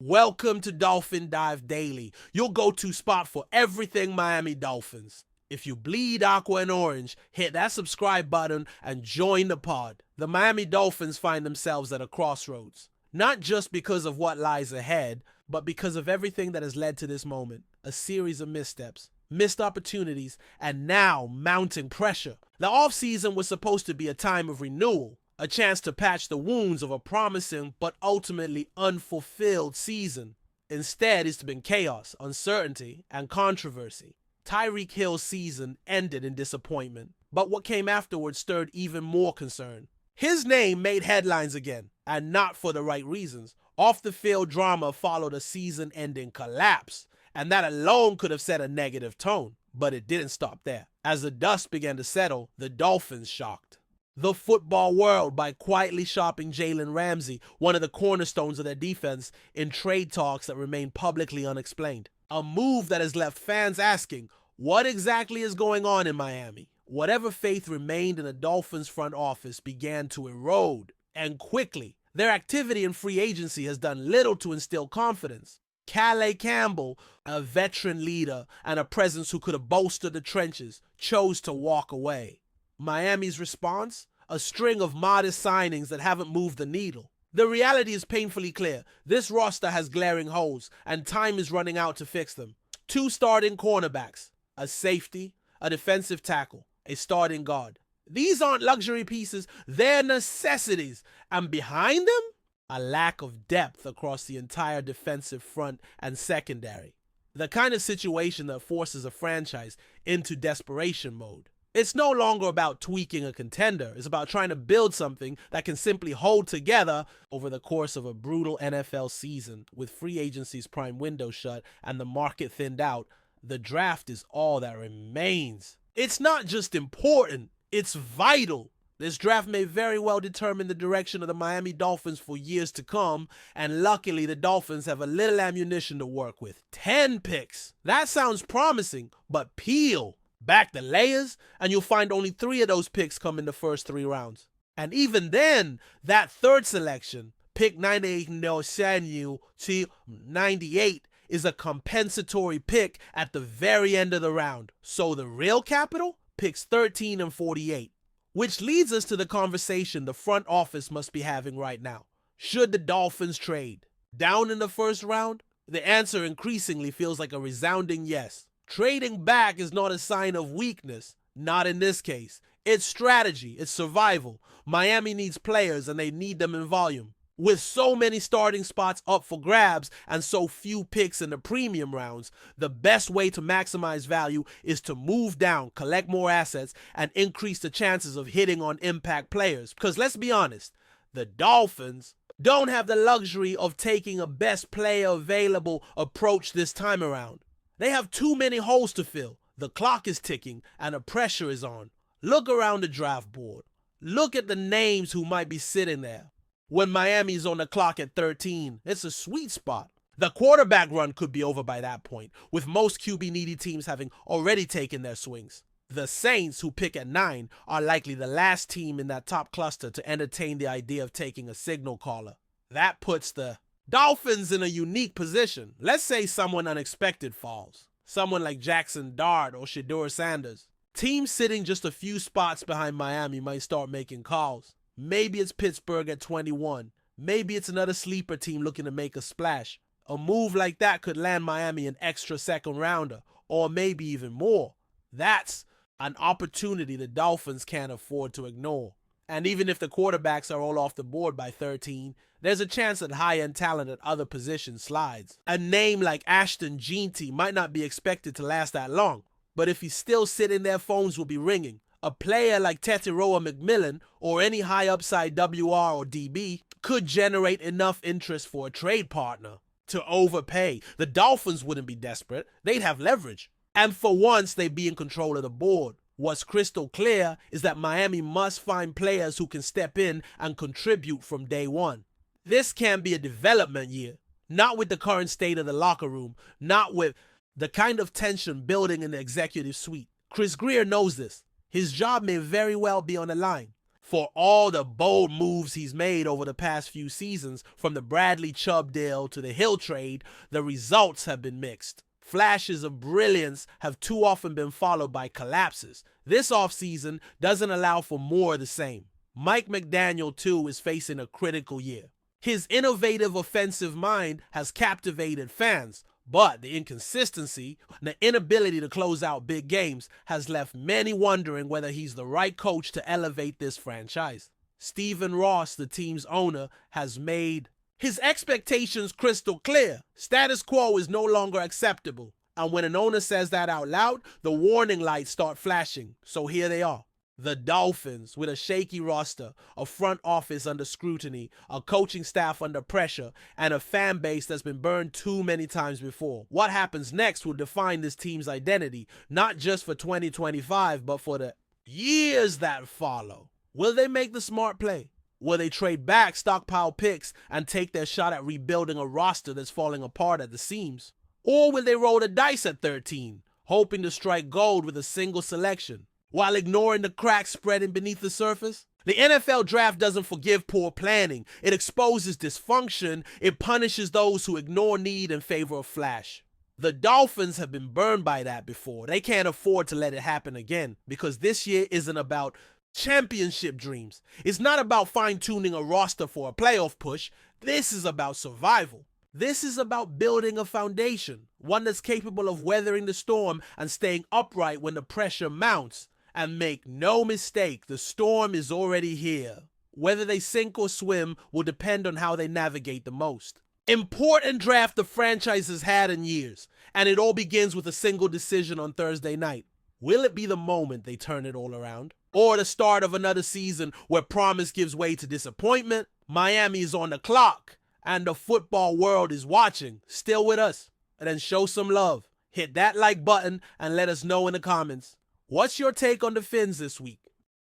Welcome to Dolphin Dive Daily, your go-to spot for everything Miami Dolphins. If you bleed aqua and orange, hit that subscribe button and join the pod. The Miami Dolphins find themselves at a crossroads, not just because of what lies ahead, but because of everything that has led to this moment. A series of missteps, missed opportunities, and now mounting pressure. The offseason was supposed to be a time of renewal, a chance to patch the wounds of a promising but ultimately unfulfilled season. Instead, it's been chaos, uncertainty, and controversy. Tyreek Hill's season ended in disappointment, but what came afterwards stirred even more concern. His name made headlines again, and not for the right reasons. Off-the-field drama followed a season-ending collapse, and that alone could have set a negative tone, but it didn't stop there. As the dust began to settle, the Dolphins shocked the football world by quietly shopping Jalen Ramsey, one of the cornerstones of their defense, in trade talks that remain publicly unexplained. A move that has left fans asking, what exactly is going on in Miami? Whatever faith remained in the Dolphins front office began to erode, and quickly. Their activity in free agency has done little to instill confidence. Calais Campbell, a veteran leader and a presence who could have bolstered the trenches, chose to walk away. Miami's response? A string of modest signings that haven't moved the needle. The reality is painfully clear. This roster has glaring holes, and time is running out to fix them. 2 starting cornerbacks, a safety, a defensive tackle, a starting guard. These aren't luxury pieces, they're necessities. And behind them, a lack of depth across the entire defensive front and secondary. The kind of situation that forces a franchise into desperation mode. It's no longer about tweaking a contender. It's about trying to build something that can simply hold together over the course of a brutal NFL season. With free agency's prime window shut and the market thinned out, the draft is all that remains. It's not just important, it's vital. This draft may very well determine the direction of the Miami Dolphins for years to come, and luckily the Dolphins have a little ammunition to work with. 10 picks. That sounds promising, but peel back the layers, and you'll find only 3 of those picks come in the first 3 rounds. And even then, that third selection, pick 98 to 98, is a compensatory pick at the very end of the round. So the real capital, picks 13 and 48. Which leads us to the conversation the front office must be having right now. Should the Dolphins trade? Down in the first round? The answer increasingly feels like a resounding yes. Trading back is not a sign of weakness. Not in this case. It's strategy. It's survival. Miami needs players, and they need them in volume. With so many starting spots up for grabs and so few picks in the premium rounds, the best way to maximize value is to move down, collect more assets, and increase the chances of hitting on impact players. Because let's be honest, the Dolphins don't have the luxury of taking a best player available approach this time around. They have too many holes to fill. The clock is ticking and the pressure is on. Look around the draft board. Look at the names who might be sitting there. When Miami's on the clock at 13, it's a sweet spot. The quarterback run could be over by that point, with most QB-needy teams having already taken their swings. The Saints, who pick at 9, are likely the last team in that top cluster to entertain the idea of taking a signal caller. That puts the Dolphins in a unique position. Let's say someone unexpected falls. Someone like Jackson Dart or Shedeur Sanders. Teams sitting just a few spots behind Miami might start making calls. Maybe it's Pittsburgh at 21. Maybe it's another sleeper team looking to make a splash. A move like that could land Miami an extra second rounder, or maybe even more. That's an opportunity the Dolphins can't afford to ignore. And even if the quarterbacks are all off the board by 13, there's a chance that high-end talent at other positions slides. A name like Ashton Jeanty might not be expected to last that long, but if he's still sitting there, phones will be ringing. A player like Tetiroa McMillan or any high-upside WR or DB could generate enough interest for a trade partner to overpay. The Dolphins wouldn't be desperate. They'd have leverage. And for once, they'd be in control of the board. What's crystal clear is that Miami must find players who can step in and contribute from day one. This can be a development year, not with the current state of the locker room, not with the kind of tension building in the executive suite. Chris Greer knows this. His job may very well be on the line. For all the bold moves he's made over the past few seasons, from the Bradley Chubb deal to the Hill trade, the results have been mixed. Flashes of brilliance have too often been followed by collapses. This offseason doesn't allow for more of the same. Mike McDaniel, too, is facing a critical year. His innovative offensive mind has captivated fans, but the inconsistency and the inability to close out big games has left many wondering whether he's the right coach to elevate this franchise. Stephen Ross, the team's owner, has made his expectations crystal clear. Status quo is no longer acceptable. And when an owner says that out loud, the warning lights start flashing. So here they are. The Dolphins, with a shaky roster, a front office under scrutiny, a coaching staff under pressure, and a fan base that's been burned too many times before. What happens next will define this team's identity, not just for 2025, but for the years that follow. Will they make the smart play? Will they trade back, stockpile picks, and take their shot at rebuilding a roster that's falling apart at the seams? Or will they roll the dice at 13, hoping to strike gold with a single selection, while ignoring the cracks spreading beneath the surface? The NFL draft doesn't forgive poor planning. It exposes dysfunction. It punishes those who ignore need in favor of flash. The Dolphins have been burned by that before. They can't afford to let it happen again, because this year isn't about championship dreams. It's not about fine-tuning a roster for a playoff push. This is about survival. This is about building a foundation, one that's capable of weathering the storm and staying upright when the pressure mounts. And make no mistake, the storm is already here. Whether they sink or swim will depend on how they navigate the most. Important draft the franchise has had in years, and it all begins with a single decision on Thursday night. Will it be the moment they turn it all around? Or the start of another season where promise gives way to disappointment? Miami is on the clock, and the football world is watching. Still with us? And then show some love. Hit that like button and let us know in the comments. What's your take on the Fins this week?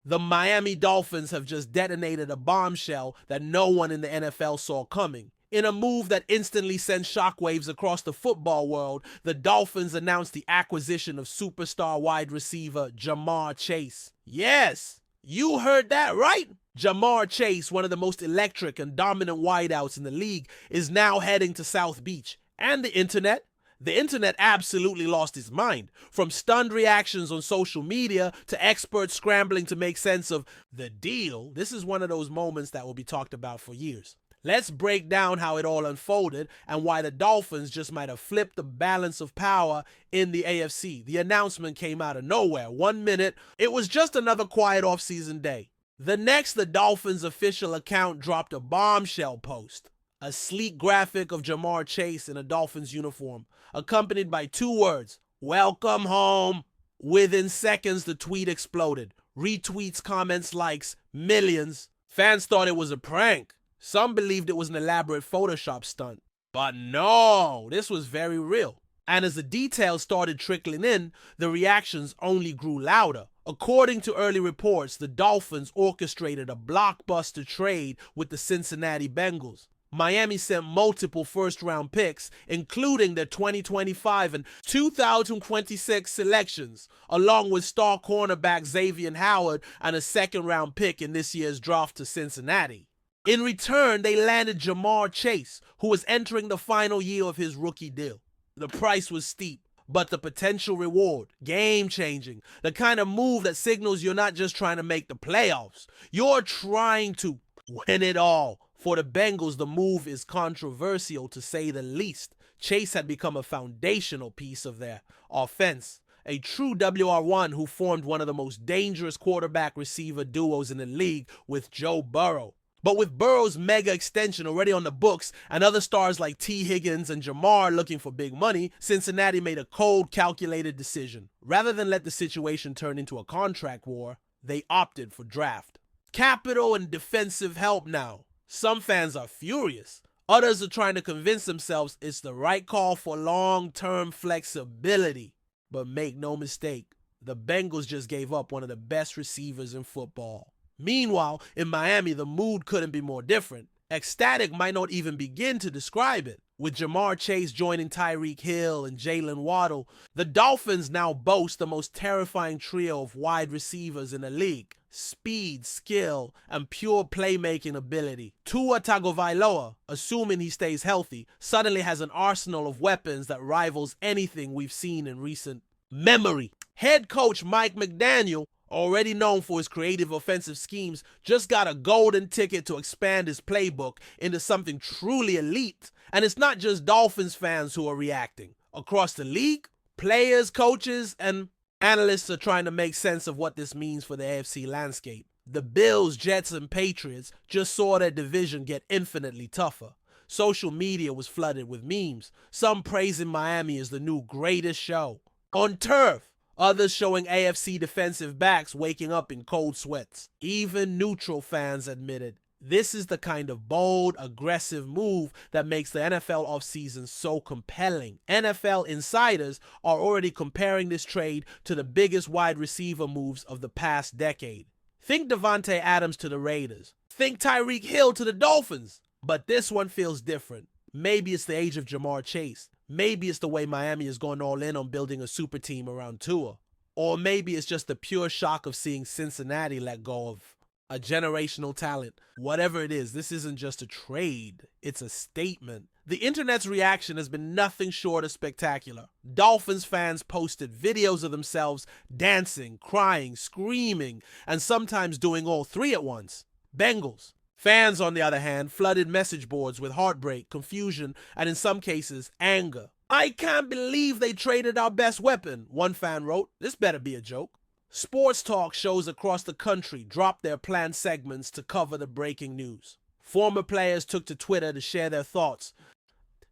The Miami Dolphins have just detonated a bombshell that no one in the NFL saw coming. In a move that instantly sent shockwaves across the football world, the Dolphins announced the acquisition of superstar wide receiver Ja'Marr Chase. Yes, you heard that right. Ja'Marr Chase, one of the most electric and dominant wideouts in the league, is now heading to South Beach. And the internet? The internet absolutely lost its mind. From stunned reactions on social media to experts scrambling to make sense of the deal, this is one of those moments that will be talked about for years. Let's break down how it all unfolded and why the Dolphins just might have flipped the balance of power in the AFC. The announcement came out of nowhere. 1 minute, it was just another quiet offseason day. The next, the Dolphins' official account dropped a bombshell post. A sleek graphic of Ja'Marr Chase in a Dolphins uniform, accompanied by 2 words, "Welcome home." Within seconds, the tweet exploded. Retweets, comments, likes, millions. Fans thought it was a prank. Some believed it was an elaborate Photoshop stunt. But no, this was very real. And as the details started trickling in, the reactions only grew louder. According to early reports, the Dolphins orchestrated a blockbuster trade with the Cincinnati Bengals. Miami sent multiple first-round picks, including their 2025 and 2026 selections, along with star cornerback Xavier Howard and a second-round pick in this year's draft to Cincinnati. In return, they landed Ja'Marr Chase, who was entering the final year of his rookie deal. The price was steep, but the potential reward, game-changing, the kind of move that signals you're not just trying to make the playoffs, you're trying to win it all. For the Bengals, the move is controversial to say the least. Chase had become a foundational piece of their offense, a true WR1 who formed one of the most dangerous quarterback-receiver duos in the league with Joe Burrow. But with Burrow's mega extension already on the books and other stars like T. Higgins and Ja'Marr looking for big money, Cincinnati made a cold, calculated decision. Rather than let the situation turn into a contract war, they opted for draft. Capital and defensive help now. Some fans are furious. Others are trying to convince themselves it's the right call for long-term flexibility. But make no mistake, the Bengals just gave up one of the best receivers in football. Meanwhile, in Miami, the mood couldn't be more different. Ecstatic might not even begin to describe it. With Jamar Chase joining Tyreek Hill and Jalen Waddle, the Dolphins now boast the most terrifying trio of wide receivers in the league. Speed, skill, and pure playmaking ability. Tua Tagovailoa, assuming he stays healthy, suddenly has an arsenal of weapons that rivals anything we've seen in recent memory. Head coach Mike McDaniel, already known for his creative offensive schemes, just got a golden ticket to expand his playbook into something truly elite. And it's not just Dolphins fans who are reacting. Across the league, players, coaches, and analysts are trying to make sense of what this means for the AFC landscape. The Bills, Jets, and Patriots just saw their division get infinitely tougher. Social media was flooded with memes, some praising Miami as the new greatest show on turf, others showing AFC defensive backs waking up in cold sweats. Even neutral fans admitted this is the kind of bold, aggressive move that makes the NFL offseason so compelling. NFL insiders are already comparing this trade to the biggest wide receiver moves of the past decade. Think Devontae Adams to the Raiders. Think Tyreek Hill to the Dolphins. But this one feels different. Maybe it's the age of Jamar Chase. Maybe it's the way Miami is going all in on building a super team around Tua. Or maybe it's just the pure shock of seeing Cincinnati let go of a generational talent. Whatever it is, this isn't just a trade. It's a statement. The internet's reaction has been nothing short of spectacular. Dolphins fans posted videos of themselves dancing, crying, screaming, and sometimes doing all three at once. Bengals fans, on the other hand, flooded message boards with heartbreak, confusion, and in some cases, anger. "I can't believe they traded our best weapon," one fan wrote. "This better be a joke." Sports talk shows across the country dropped their planned segments to cover the breaking news. Former players took to Twitter to share their thoughts,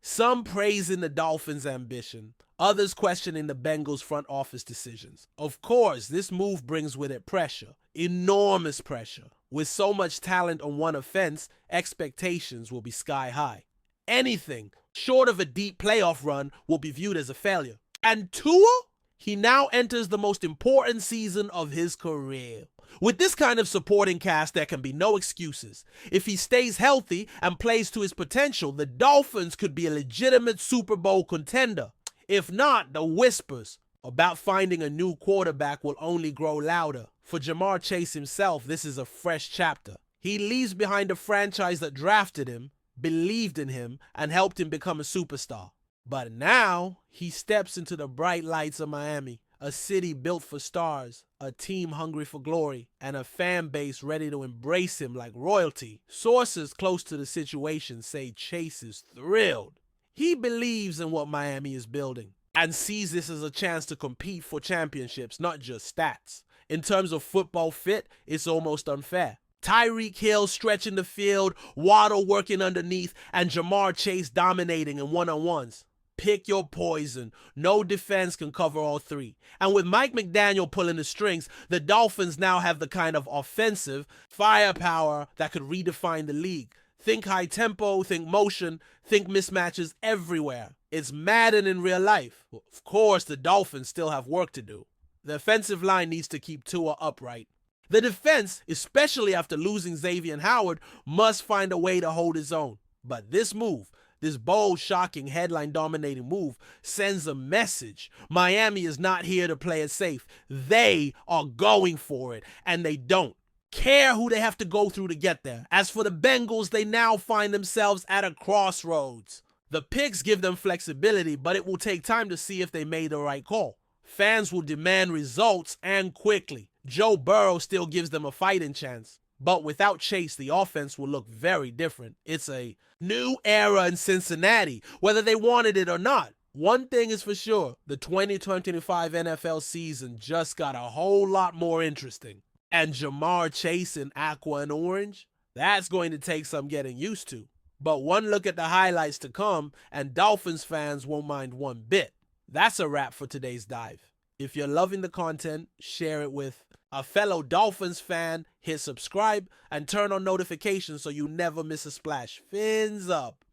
some praising the Dolphins' ambition, others questioning the Bengals' front office decisions. Of course, this move brings with it pressure, enormous pressure. With so much talent on one offense, expectations will be sky high. Anything short of a deep playoff run will be viewed as a failure. And Tua? He now enters the most important season of his career. With this kind of supporting cast, there can be no excuses. If he stays healthy and plays to his potential, the Dolphins could be a legitimate Super Bowl contender. If not, the whispers about finding a new quarterback will only grow louder. For Jamar Chase himself, this is a fresh chapter. He leaves behind a franchise that drafted him, believed in him, and helped him become a superstar. But now, he steps into the bright lights of Miami, a city built for stars, a team hungry for glory, and a fan base ready to embrace him like royalty. Sources close to the situation say Chase is thrilled. He believes in what Miami is building and sees this as a chance to compete for championships, not just stats. In terms of football fit, it's almost unfair. Tyreek Hill stretching the field, Waddle working underneath, and Jamar Chase dominating in one-on-ones. Pick your poison. No defense can cover all three. And with Mike McDaniel pulling the strings, the Dolphins now have the kind of offensive firepower that could redefine the league. Think high tempo, think motion, think mismatches everywhere. It's Madden in real life. Of course, the Dolphins still have work to do. The offensive line needs to keep Tua upright. The defense, especially after losing Xavier Howard, must find a way to hold its own. But this move, this bold, shocking, headline-dominating move, sends a message. Miami is not here to play it safe. They are going for it, and they don't care who they have to go through to get there. As for the Bengals, they now find themselves at a crossroads. The picks give them flexibility, but it will take time to see if they made the right call. Fans will demand results, and quickly. Joe Burrow still gives them a fighting chance. But without Chase, the offense will look very different. It's a new era in Cincinnati, whether they wanted it or not. One thing is for sure, the 2025 NFL season just got a whole lot more interesting. And Jamar Chase in aqua and orange, that's going to take some getting used to. But one look at the highlights to come, and Dolphins fans won't mind one bit. That's a wrap for today's dive. If you're loving the content, share it with a fellow Dolphins fan, hit subscribe, and turn on notifications so you never miss a splash. Fins up.